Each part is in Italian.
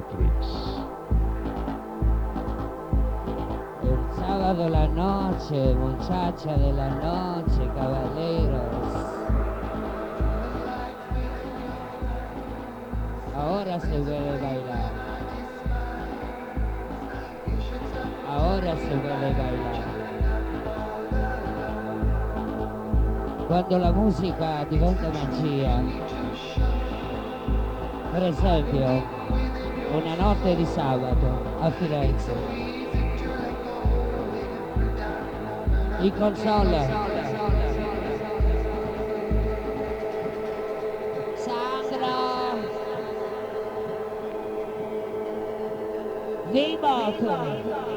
Beatrix. El sábado la noche, muchacha de la noche, caballeros. Ahora se puede bailar. Ahora se puede bailar. Quando la musica diventa magia. Per esempio, una notte di sabato a Firenze. In console. Sandro. Vibot.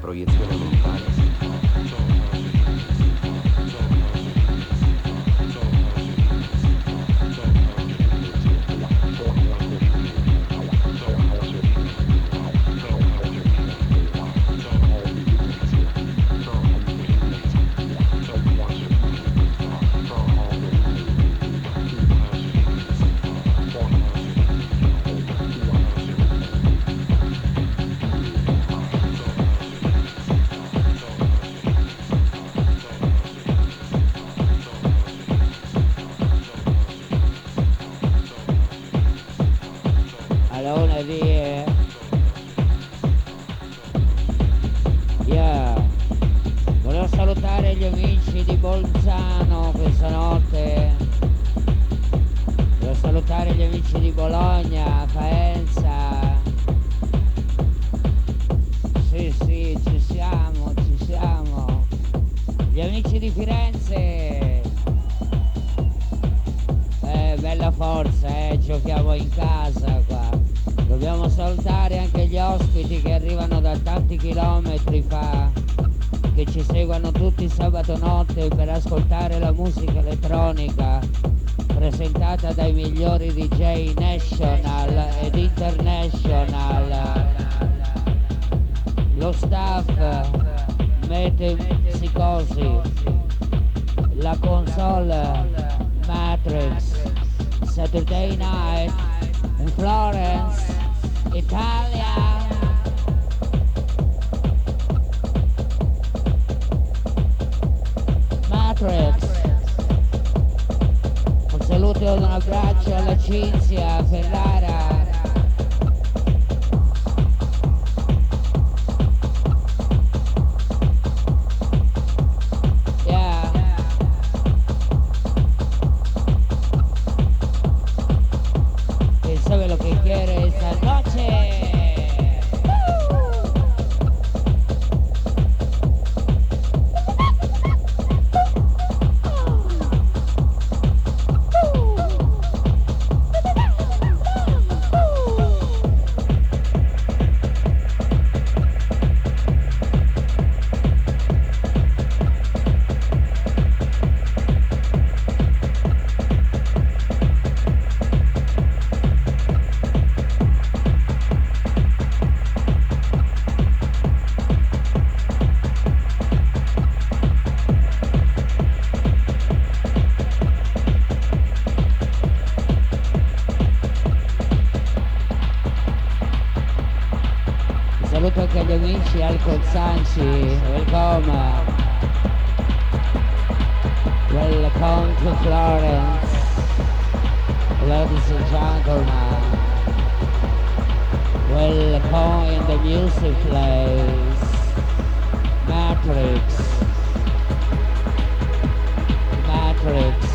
proiezione mentale. Allora di yeah. Volevo salutare gli amici di Bolzano questa notte. Volevo salutare gli amici di Bologna, Faenza. Sì, sì, ci siamo, ci siamo. Gli amici di Firenze. Bella forza, giochiamo in casa qua. Dobbiamo salutare anche gli ospiti che arrivano da tanti chilometri fa, che ci seguono tutti sabato notte per ascoltare la musica elettronica presentata dai migliori DJ national ed international. Lo staff mette psicosi, la console Matrix, Saturday night in Florence, Italia. Matrix. Un saluto e un abbraccio alla Cinzia Ferrara. Sabe lo que quiere esta noche. Saluto anche agli amici al Cozzanci, welcome. Welcome to Florence, ladies and gentlemen. Welcome in the music place, Matrix. Matrix.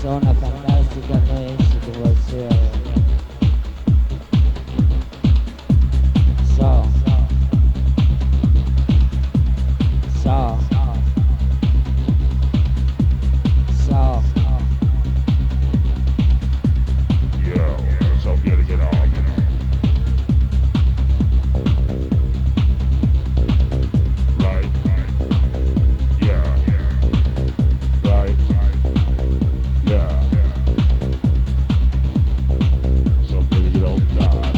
Sono una fantastica messa che vuol essere. So. Yeah, so get it on. Right. Yeah. Right. Yeah. So get it on.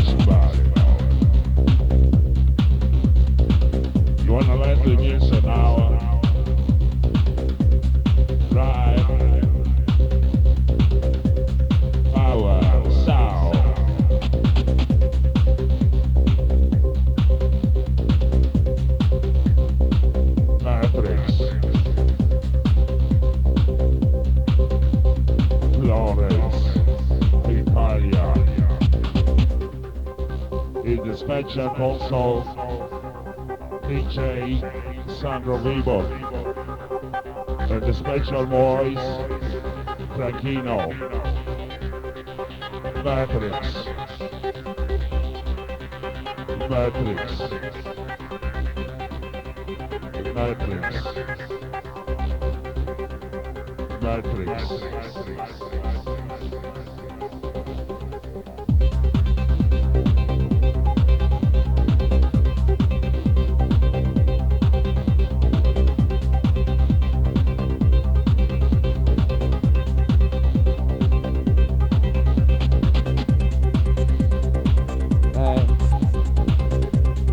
Somebody. You wanna let the music now? Right. Power, sound. Matrix. Florence, Italia. In the special console DJ Sandro Vibot. And the special voice, Franchino. Matrix. Matrix. Matrix. Matrix.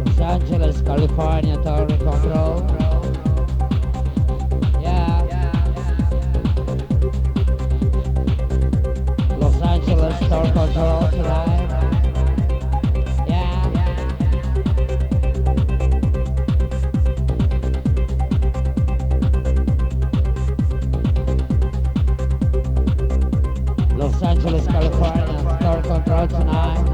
Los Angeles, California, Torre Control. Yeah. Los Angeles, Torre Control tonight. Yeah. Los Angeles, California, Torre Control tonight.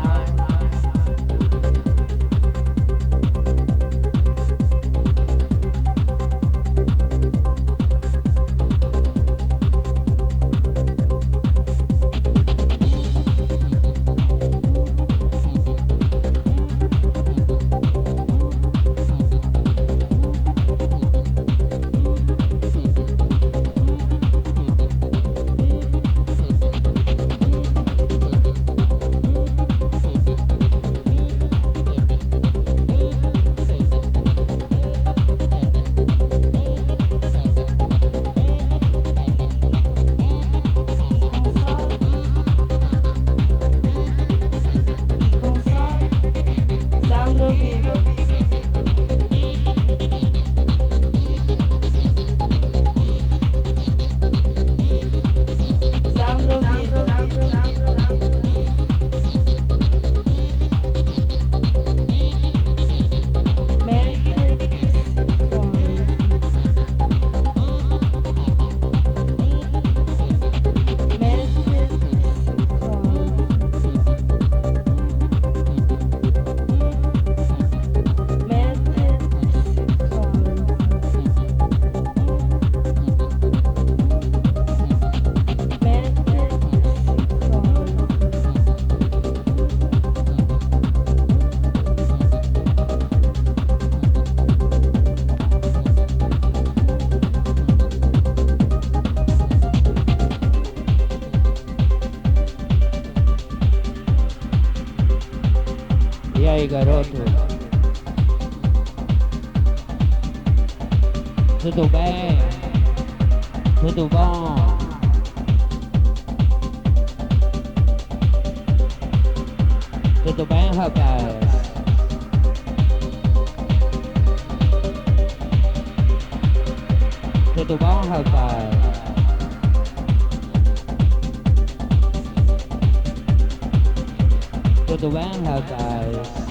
Sandro Vibot. Sandro E aí, garoto? Tudo bem? Tudo bom? Tudo bem, rapaz? Tudo bom, rapaz? Tudo bem, rapaz?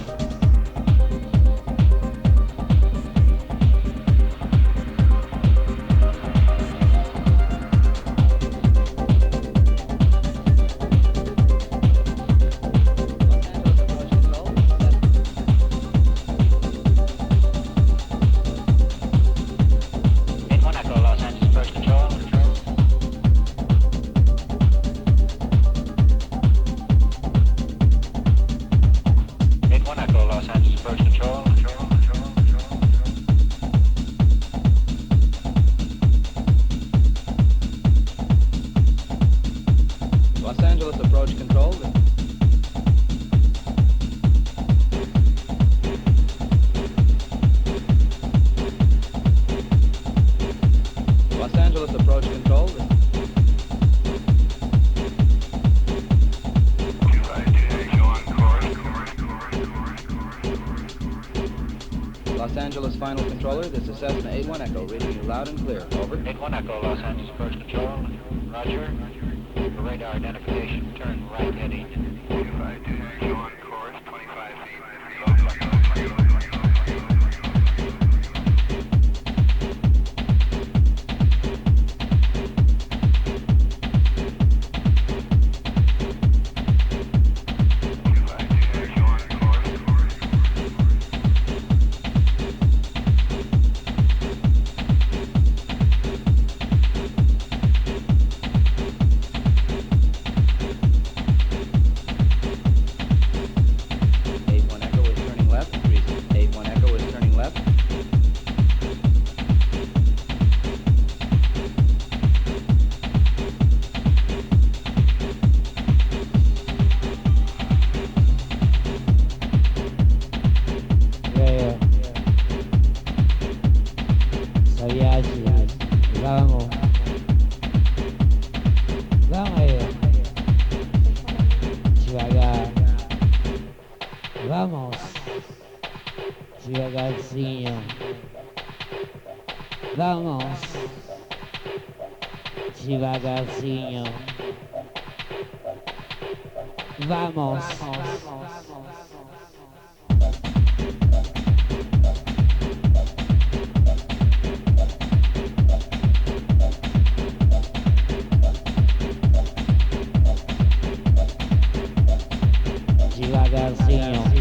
Los Angeles Final Controller, this is Cessna 81 Echo, reading you loud and clear. Over. 81 Echo, Los Angeles First Control. Roger. For radar identification, turn right heading. On course, 25 feet. Devagarzinho. Vamos. Devagarzinho.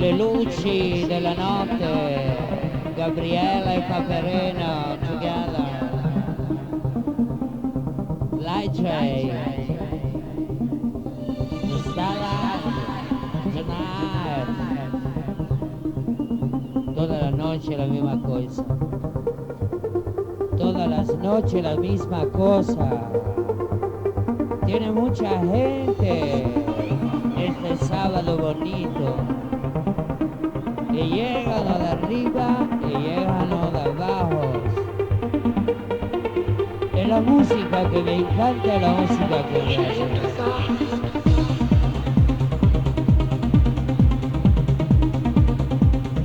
Le luci della notte, Gabriele e Paperino together. Light Ray, the starlight, tonight. Todas las noches la misma cosa. Todas las noches la misma cosa. Tiene mucha gente este sábado bonito. Que llegan los de arriba y llegan los de abajo. Es la música que me encanta, la música que me hace.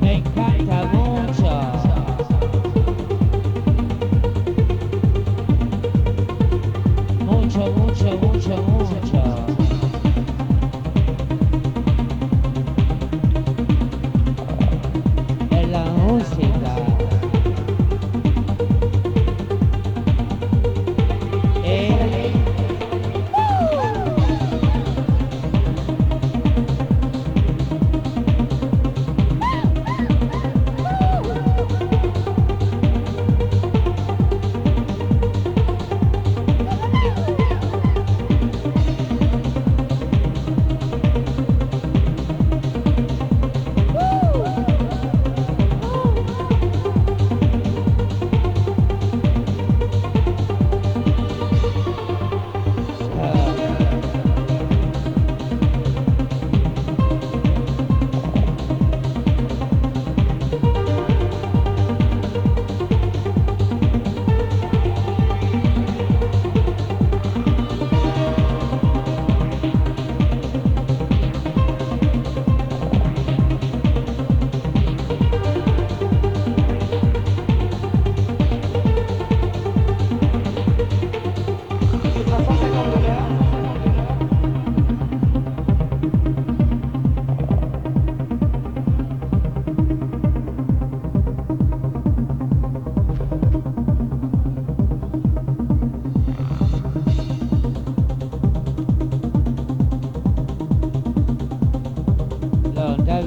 Me encanta mucho. Mucho, mucho, mucho, mucho. Es la música.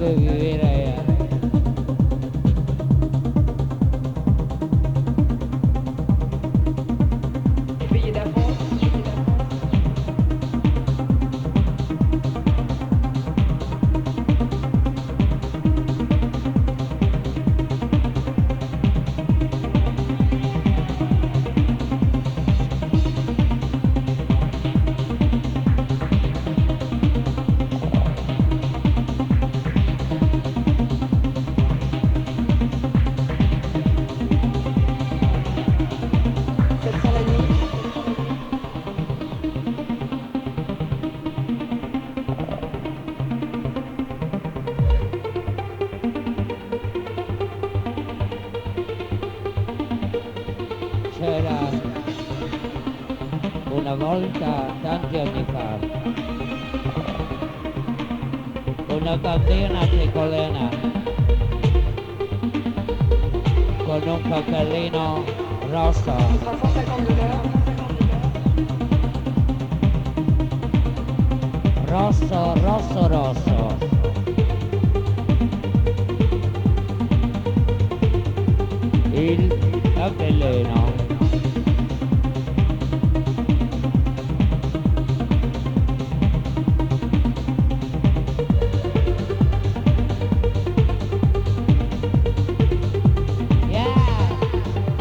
dove vivere. Figli da C'era una volta, tanti anni fa, una bambina piccolina con un cappellino rosso, 352 l'heure. rosso, rosso, rosso. Il cappellino.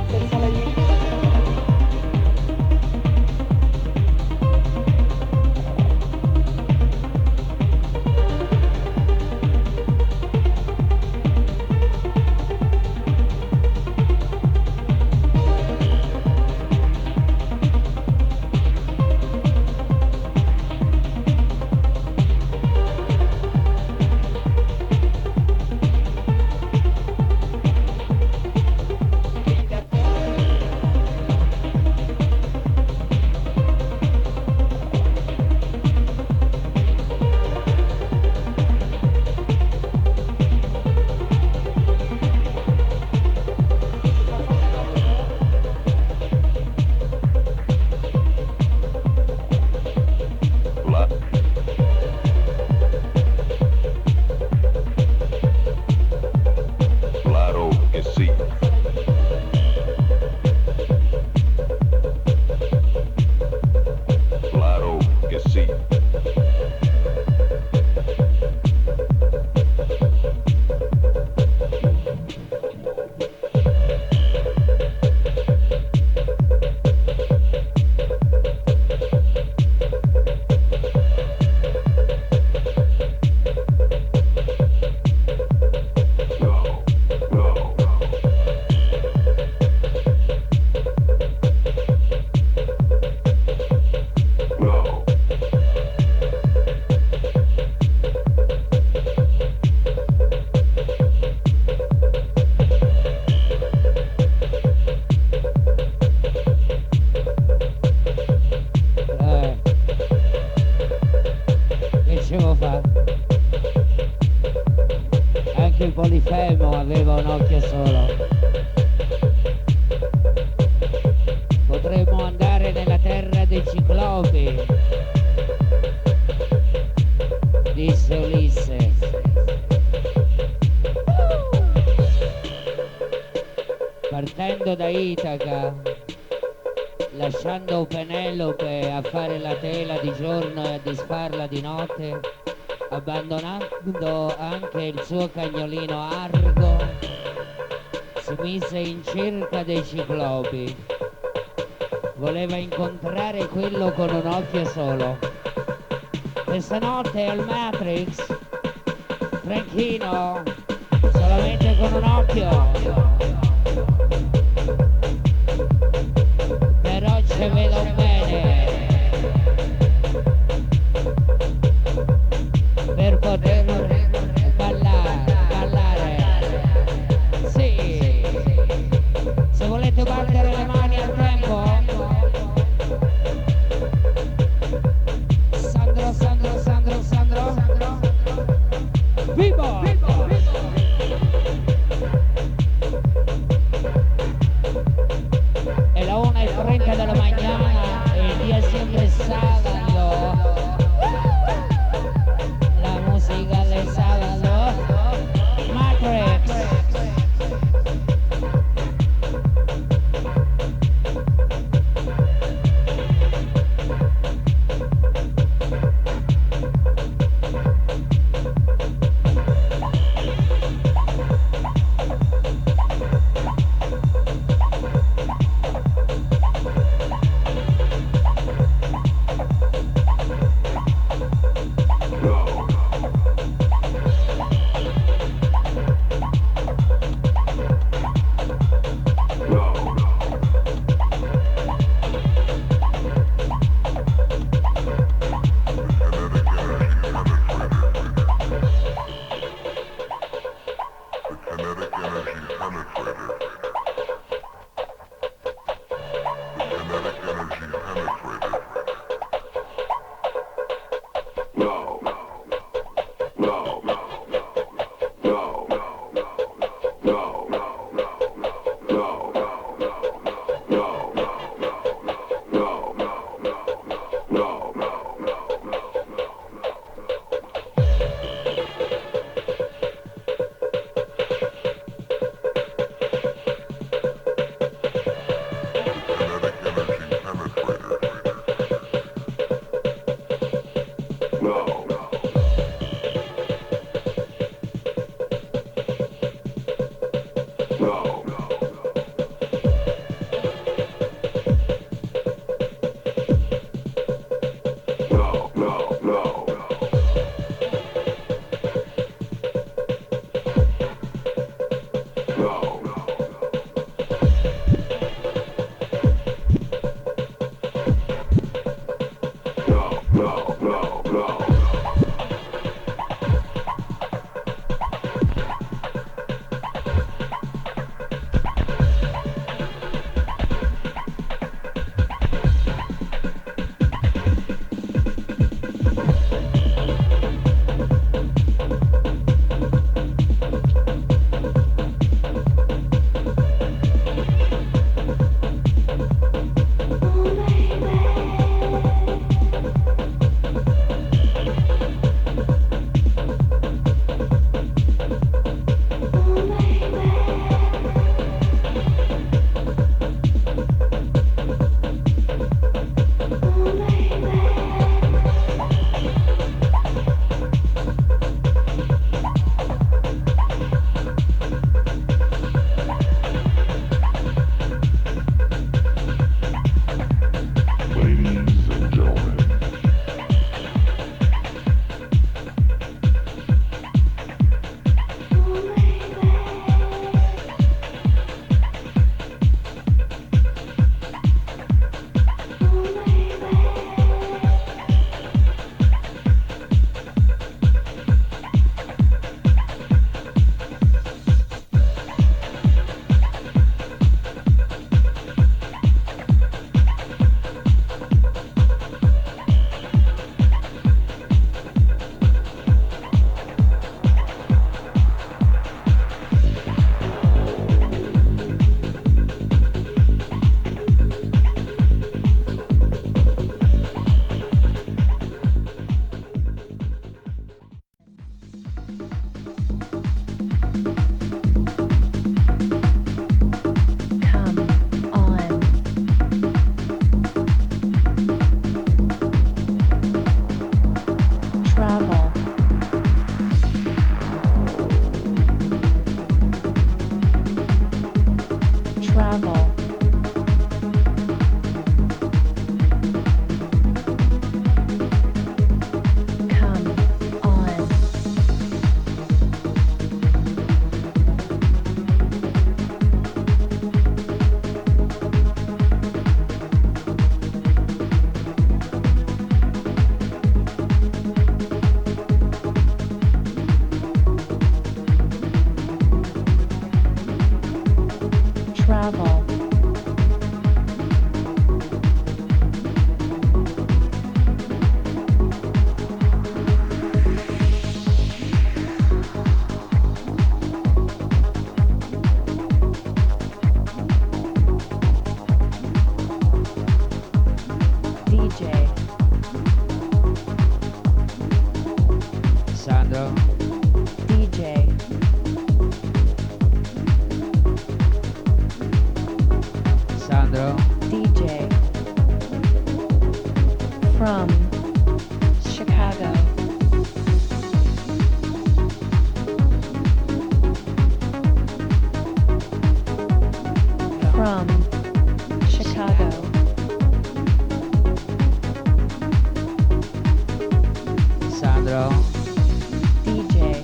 Senza la linea. Claro que sí. Claro que sí. Go, go. Go. Che ci vuoi fare? Anche il Polifemo aveva un occhio solo. Potremmo andare nella terra dei ciclopi, disse Ulisse. Partendo da Itaca, lasciando Penelope a fare la tela di giorno e a disfarla di notte, abbandonando anche il suo cagnolino Argo, si mise in cerca dei ciclopi. Voleva incontrare quello con un occhio solo. Questa notte al Matrix, Franchino, solamente con un occhio. Però ci vedo bene per poter ballare. Sì, se volete battere le mani al tempo. Sandro Vibot. È la 1:30 della mañana. From Chicago. From Chicago. Sandro, DJ.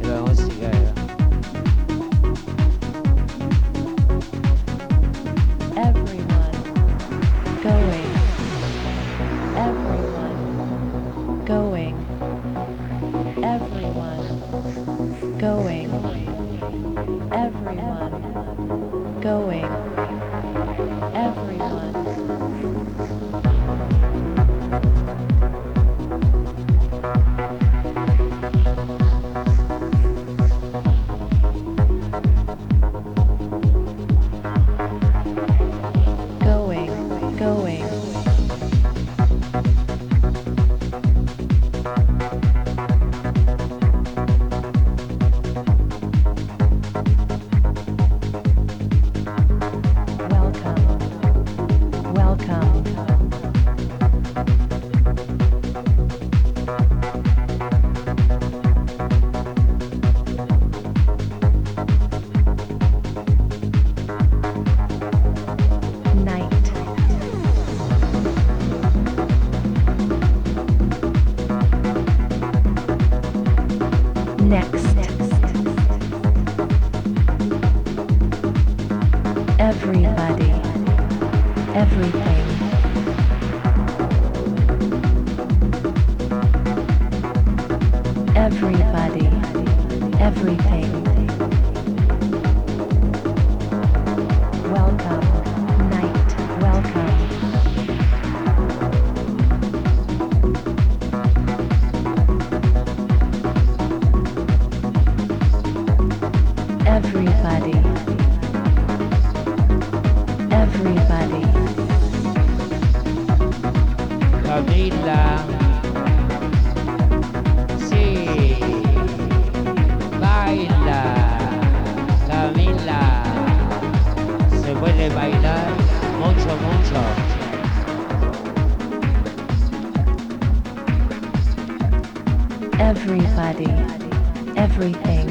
e la musica era. Everyone going. Everyone going. Everyone going. Everyone going. Everyone. Going. Welcome. Night. Next. Everybody. Everything. Everybody. Everything. Welcome. Night. Welcome. Everybody. Everybody. Camilla, sì, baila, Camilla, se puede bailar, mucho, mucho. Everybody. Everything.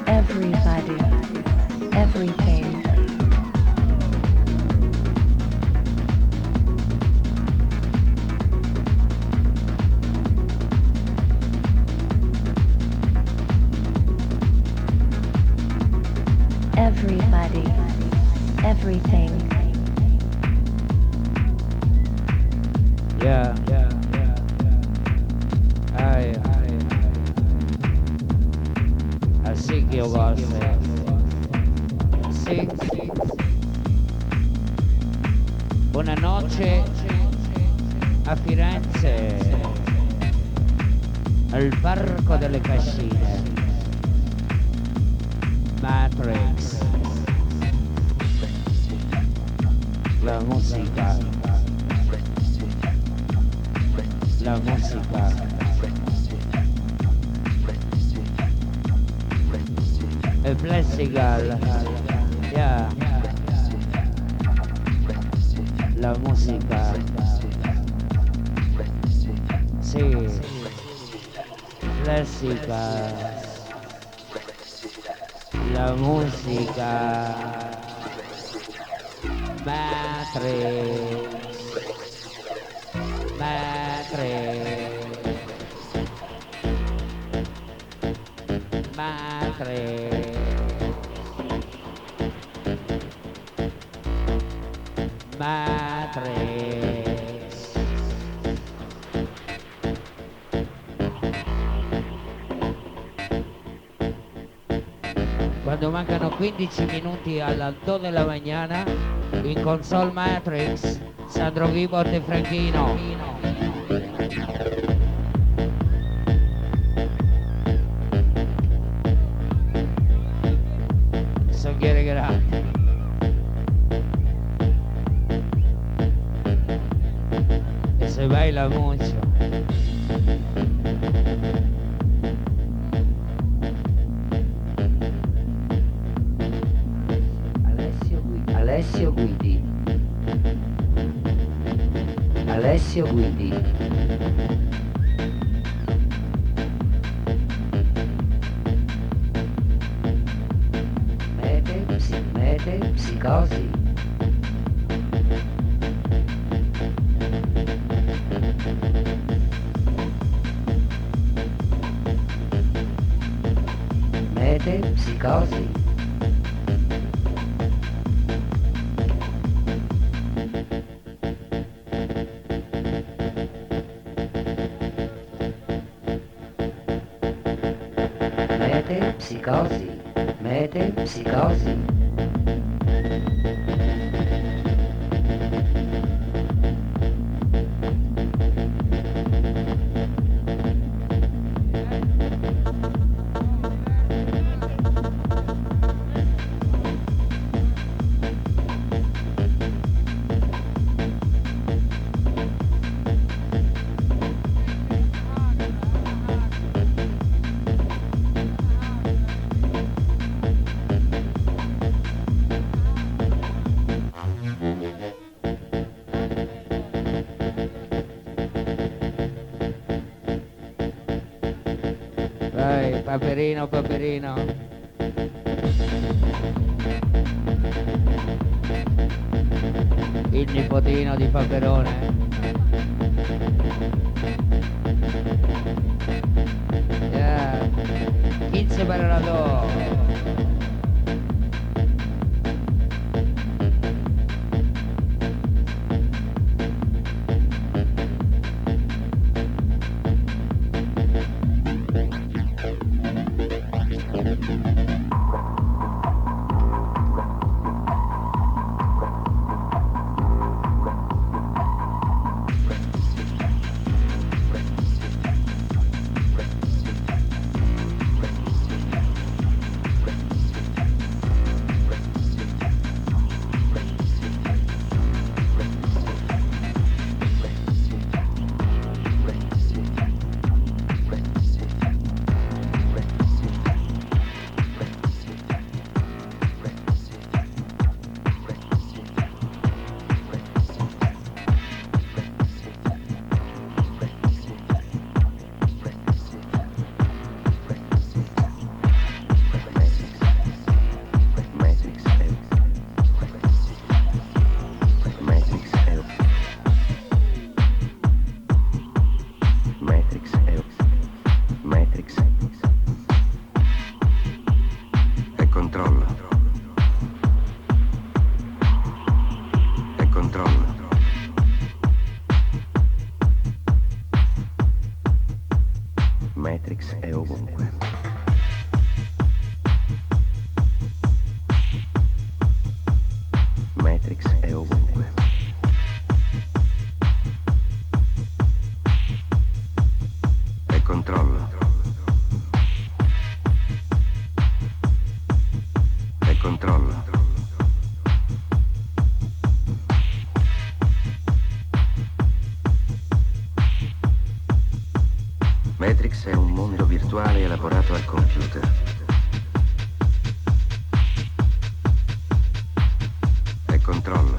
Everybody. Everything. Everybody. Everything. Yeah. Así que yo gosto. Sì. Buonanotte a Firenze, al Parco delle Cascine. Matrix. La musica. La musica. E Plessigal. Yeah. La musica. Sì. Plessigal. La musica. Matrix. Quando mancano 15 minuti alla 2 della mañana, in console Matrix, Sandro, Vibot e Franchino. Songhiere grandi. E se baila mucho. Alessio Guidi. Alessio Guidi. Mete, psicosi. Mete, psicosi. Mete, psicosi. Mete, psicosi. Vai, Paperino, Paperino. Il nipotino di Paperone. Yeah. 15 para las 2. Matrix è ovunque. Matrix è ovunque. E controllo. E controllo. Matrix è un mondo virtuale elaborato al computer. E controllo.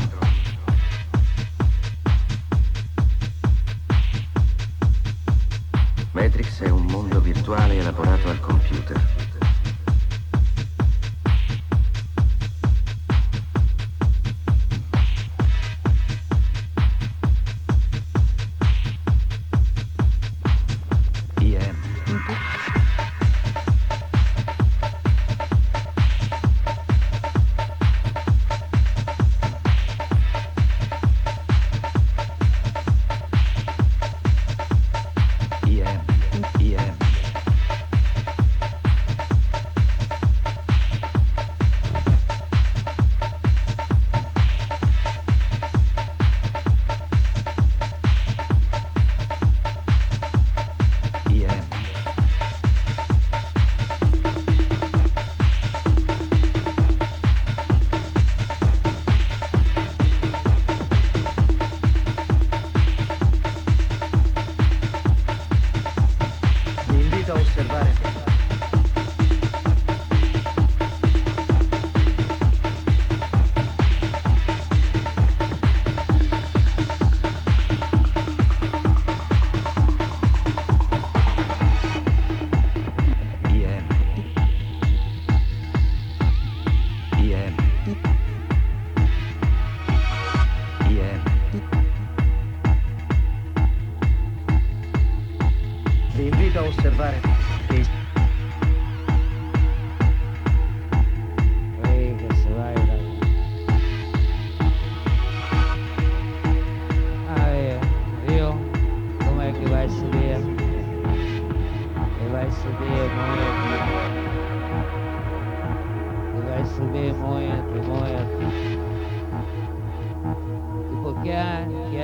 Matrix è un mondo virtuale elaborato al computer.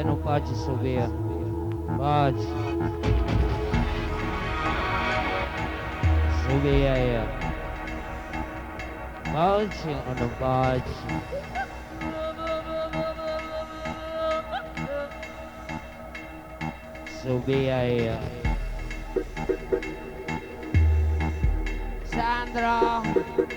te non pode subir. Pode. Subir aí. Pode ou não pode? Subir aí. Sandro!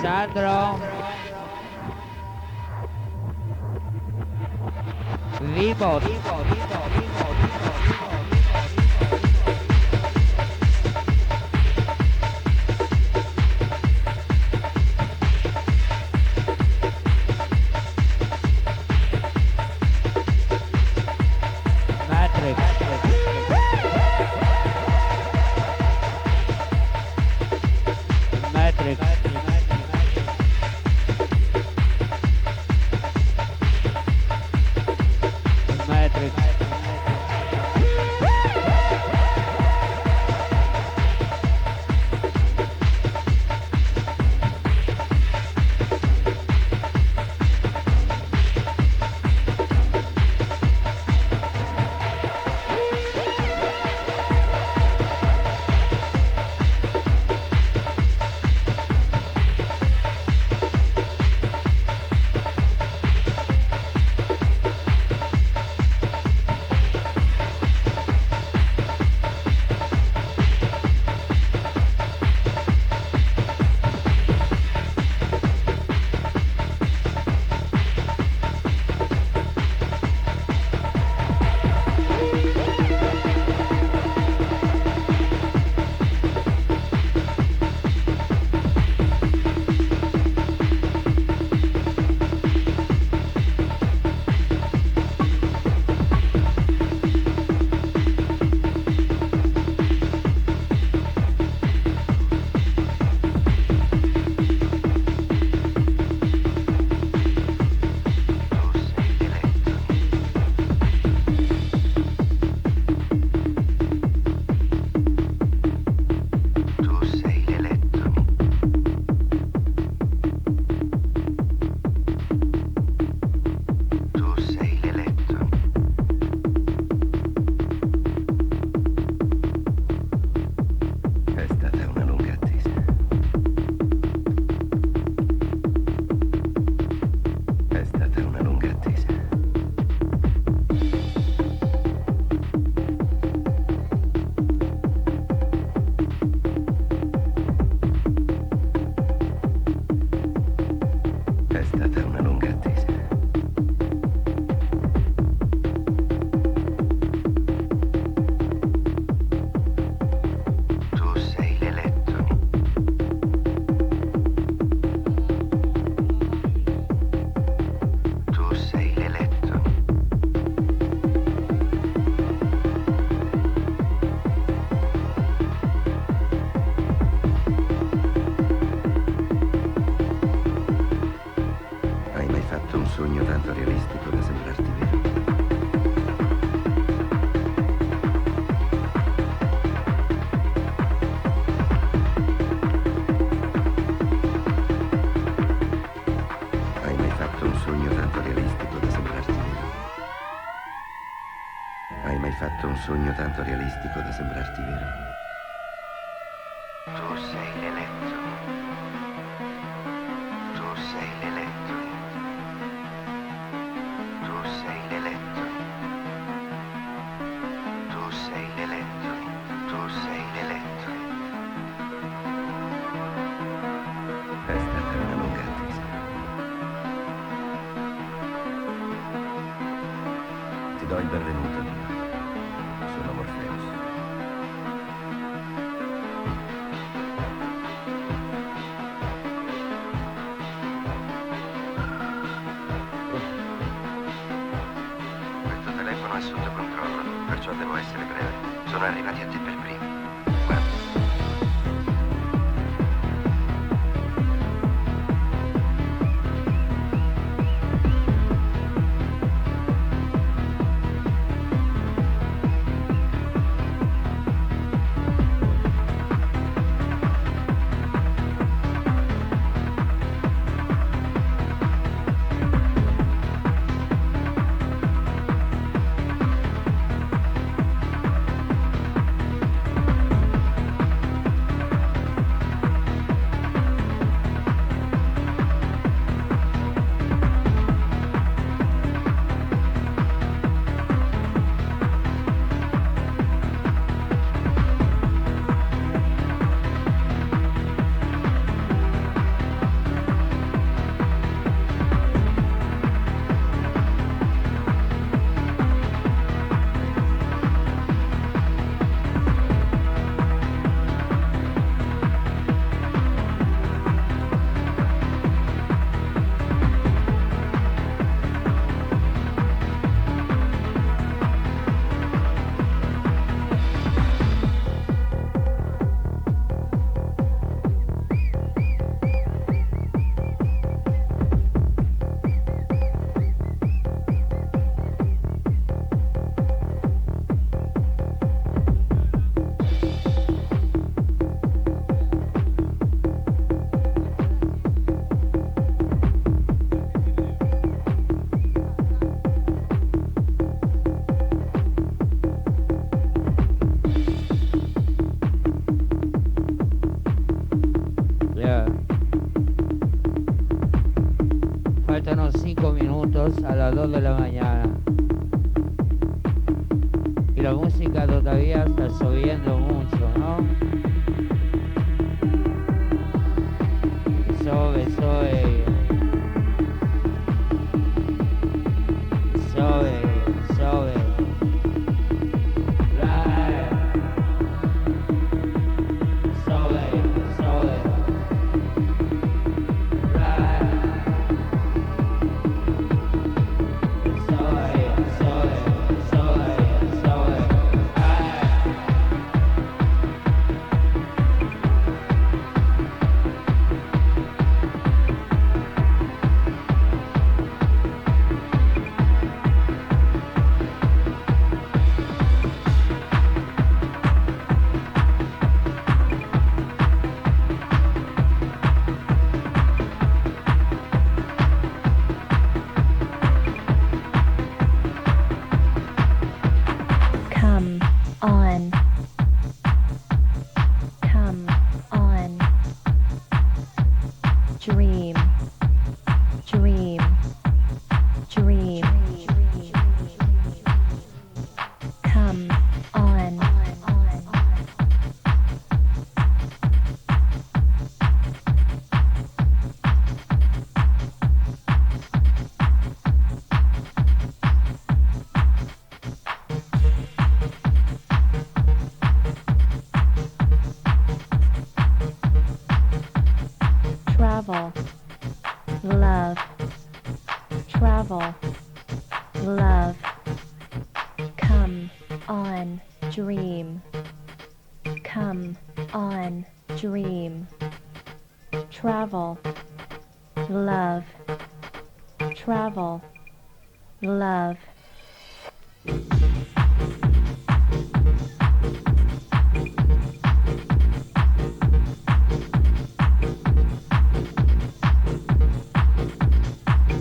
Sandro, Vibot, Matrix, Matrix. Matrix. fatto un sogno tanto realistico da sembrarti vero? Tu sei l'elettro. Tu sei l'elettro. Tu sei l'elettro. do il benvenuto. Sono Morpheus. Questo telefono è sotto controllo, perciò devo essere breve. Sono arrivati a te per primi. Guarda. Faltan 5 minutos a las 2 de la mañana. Y la música todavía está subiendo mucho, ¿no? Sube, sube. Sube, sube. Right. Sube, sube. Right. Sube, sube, sube, sube. Right. Come on. Come on. Dream. Dream. Dream. Come on. Travel. Love. Travel. Love. Come on. Dream. Come on. Dream. Travel. Love. Travel. Love.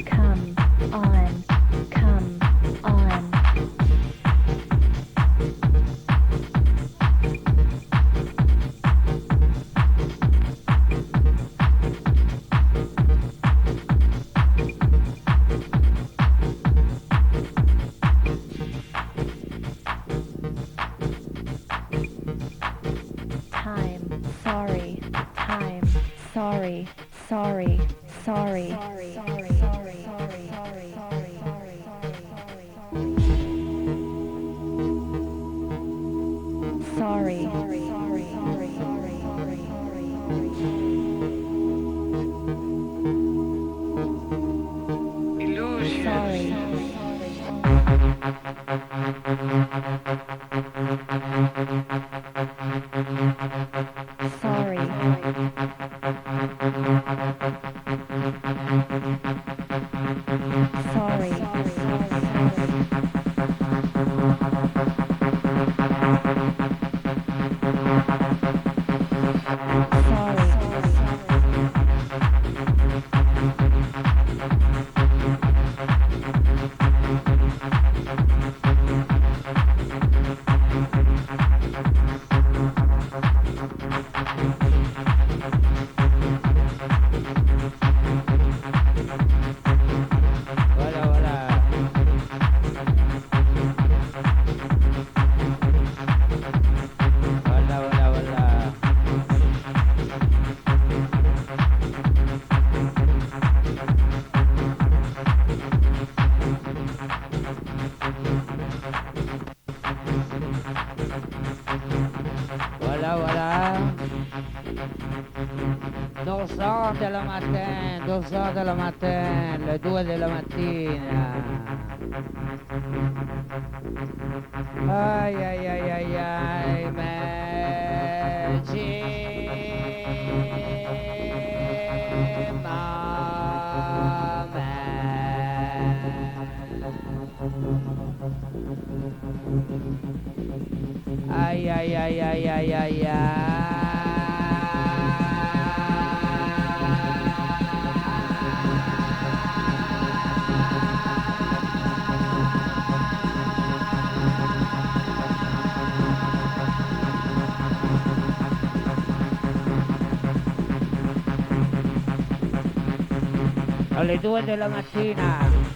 Come on. Come on. Time. Sorry. Time. Sorry. Sorry. Sorry. Sorry. Sorry. Sorry. Sorry. Sorry. Sorry. sorry. Della mattina, le 2 della mattina. Ai ai ai ai ai, ai ai ai ai ai ai ai. Alle 2 della mattina.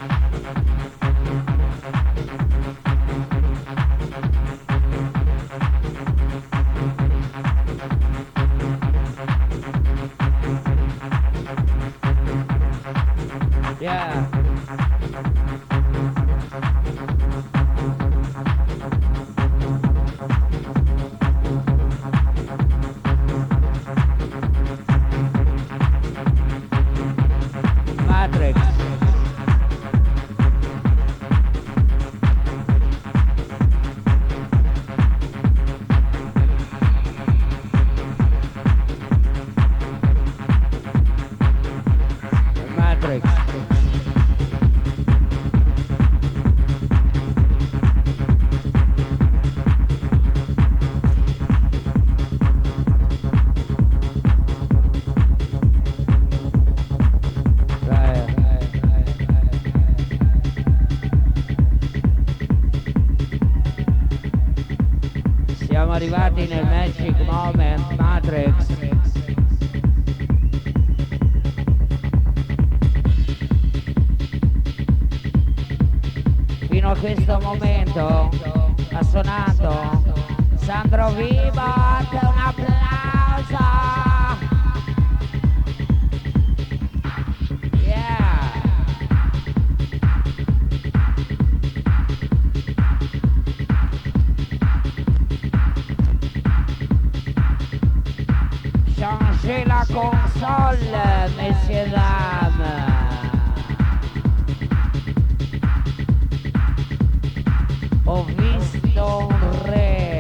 Yeah. Matrix. Matrix. Siamo arrivati nel Magic Moment, Matrix. Fino a questo momento ha suonato Sandro Vibot, un applauso! Yeah! Changez la console, messieurs dames. Ho visto un re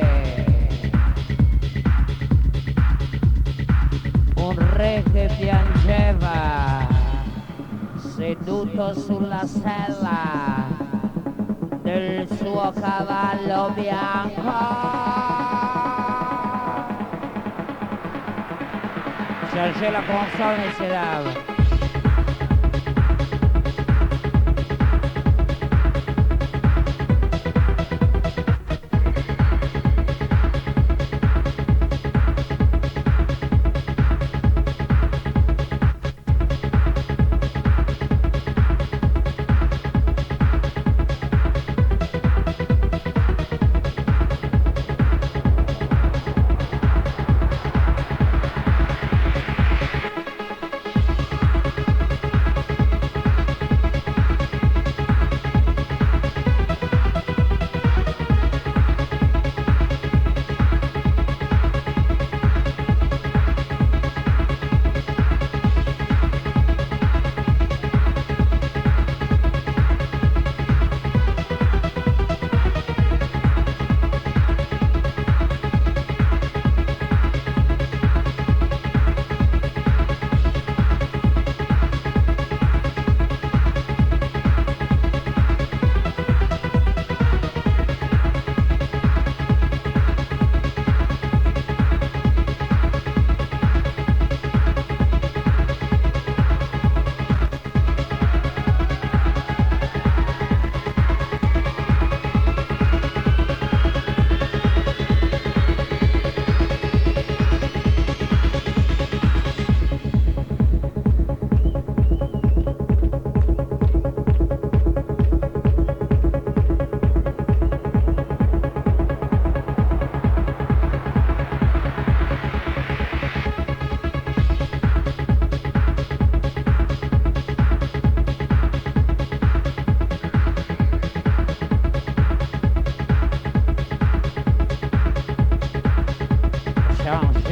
che piangeva seduto sulla sella del suo cavallo bianco. Chargez la console, messieurs dames.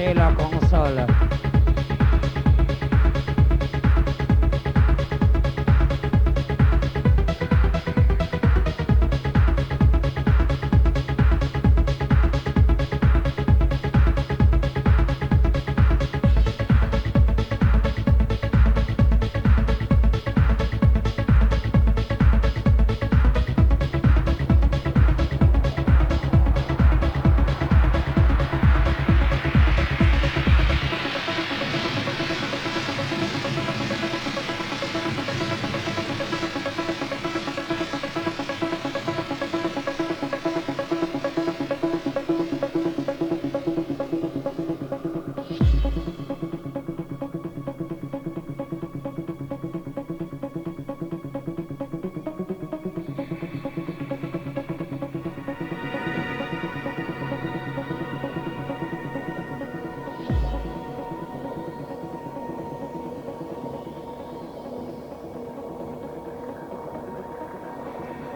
changer la console.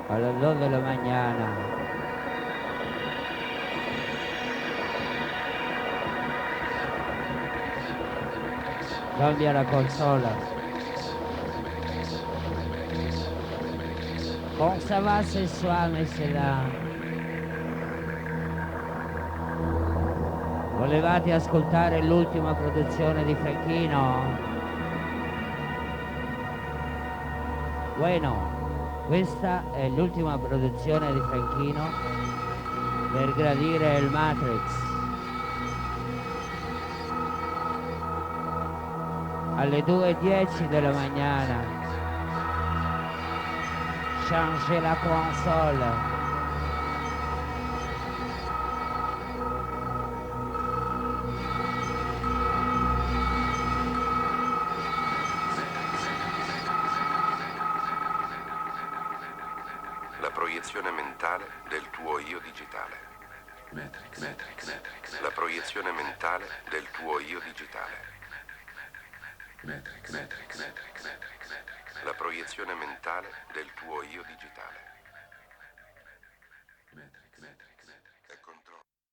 A las 2 de la mañana. Cambia la consola. Comment ça va ce soir, messieurs? Volevate ascoltare l'ultima produzione di Franchino? Bueno. Questa è l'ultima produzione di Franchino per gradire il Matrix. Alle 2:10 della mañana. Changer la console. Proiezione mentale del tuo io digitale. La proiezione mentale del tuo io digitale. La proiezione mentale del tuo io digitale.